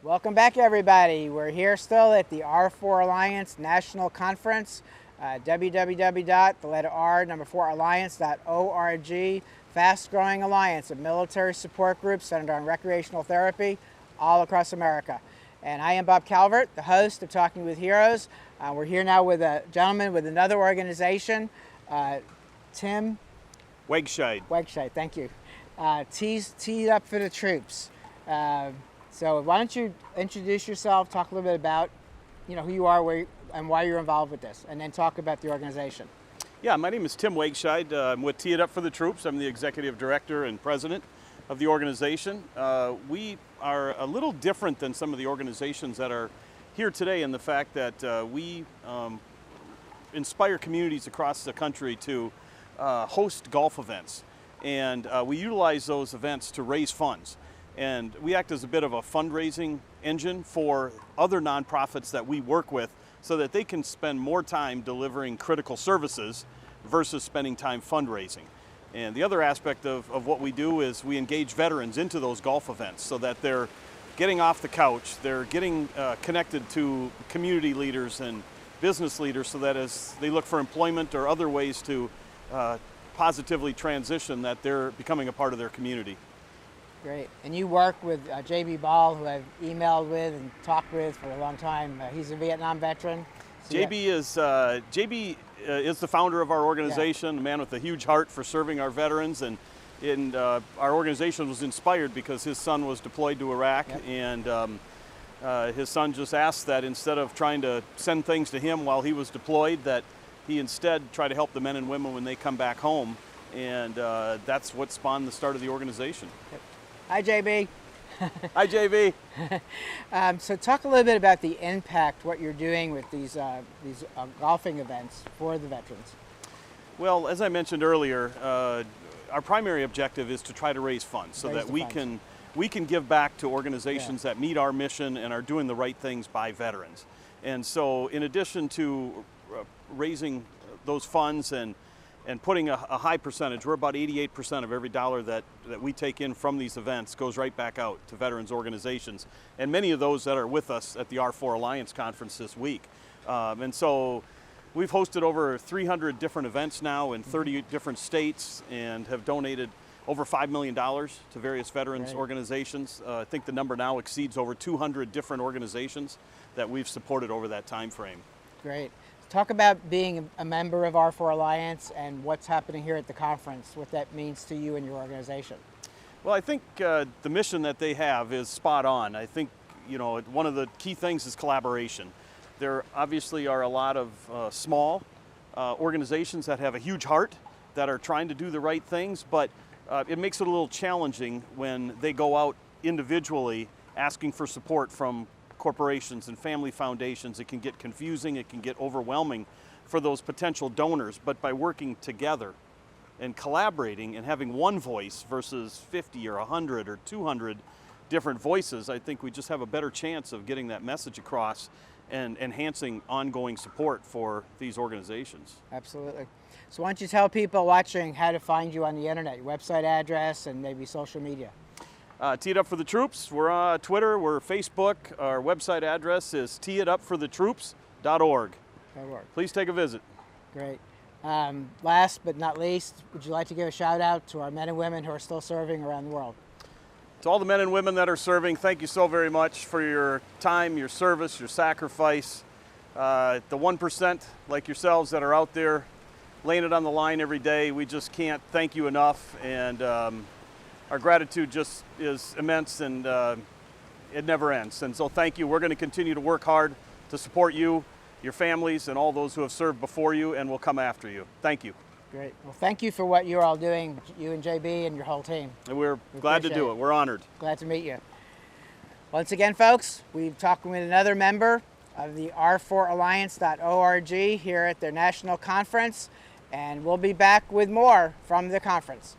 Welcome back, everybody. We're here still at the R4 Alliance National Conference, www.4alliance.org, fast-growing alliance of military support groups centered on recreational therapy all across America. And I am Bob Calvert, the host of Talking with Heroes. We're here now with a gentleman with another organization, Tim Wegscheid. Wegscheid, thank you. Teed up for the troops. So why don't you introduce yourself, talk a little bit about, who you are, and why you're involved with this, and then talk about the organization. Yeah, my name is Tim Wegscheid. I'm with Tee It Up for the Troops. I'm the executive director and president of the organization. We are a little different than some of the organizations that are here today in the fact that we inspire communities across the country to host golf events. And we utilize those events to raise funds. And we act as a bit of a fundraising engine for other nonprofits that we work with so that they can spend more time delivering critical services versus spending time fundraising. And the other aspect of what we do is we engage veterans into those golf events so that they're getting off the couch, they're getting connected to community leaders and business leaders so that as they look for employment or other ways to positively transition, that they're becoming a part of their community. Great. And you work with J.B. Ball, who I've emailed with and talked with for a long time. He's a Vietnam veteran. So JB is the founder of our organization, a man with a huge heart for serving our veterans, and our organization was inspired because his son was deployed to Iraq, and his son just asked that instead of trying to send things to him while he was deployed, that he instead try to help the men and women when they come back home, and that's what spawned the start of the organization. Yep. Hi, JB. Hi, JB. So talk a little bit about the impact, what you're doing with these golfing events for the veterans. Well, as I mentioned earlier, our primary objective is to try to raise funds so that we can give back to organizations that meet our mission and are doing the right things by veterans. And so in addition to raising those funds and putting a high percentage, we're about 88% of every dollar that we take in from these events goes right back out to veterans organizations, and many of those that are with us at the R4 Alliance Conference this week. And so we've hosted over 300 different events now in 30 different states and have donated over $5 million to various veterans organizations. I think the number now exceeds over 200 different organizations that we've supported over that time frame. Great. Talk about being a member of R4 Alliance and what's happening here at the conference, what that means to you and your organization. Well, I think the mission that they have is spot on. I think, one of the key things is collaboration. There obviously are a lot of small organizations that have a huge heart that are trying to do the right things, but it makes it a little challenging when they go out individually asking for support from corporations and family foundations. It can get confusing, it can get overwhelming for those potential donors, but by working together and collaborating and having one voice versus 50 or 100 or 200 different voices, I think we just have a better chance of getting that message across and enhancing ongoing support for these organizations. Absolutely. So why don't you tell people watching how to find you on the internet, your website address and maybe social media? Tee It Up for the Troops. We're on Twitter, we're Facebook. Our website address is teeitupforthetroops.org. Please take a visit. Great. Last but not least, would you like to give a shout out to our men and women who are still serving around the world? To all the men and women that are serving, thank you so very much for your time, your service, your sacrifice. The 1% like yourselves that are out there laying it on the line every day, we just can't thank you enough. And our gratitude just is immense, and it never ends. And so thank you. We're going to continue to work hard to support you, your families, and all those who have served before you, and will come after you. Thank you. Great. Well, thank you for what you're all doing, you and JB and your whole team. And we're glad to do it. We're honored. Glad to meet you. Once again, folks, we've talked with another member of the R4Alliance.org here at their national conference, and we'll be back with more from the conference.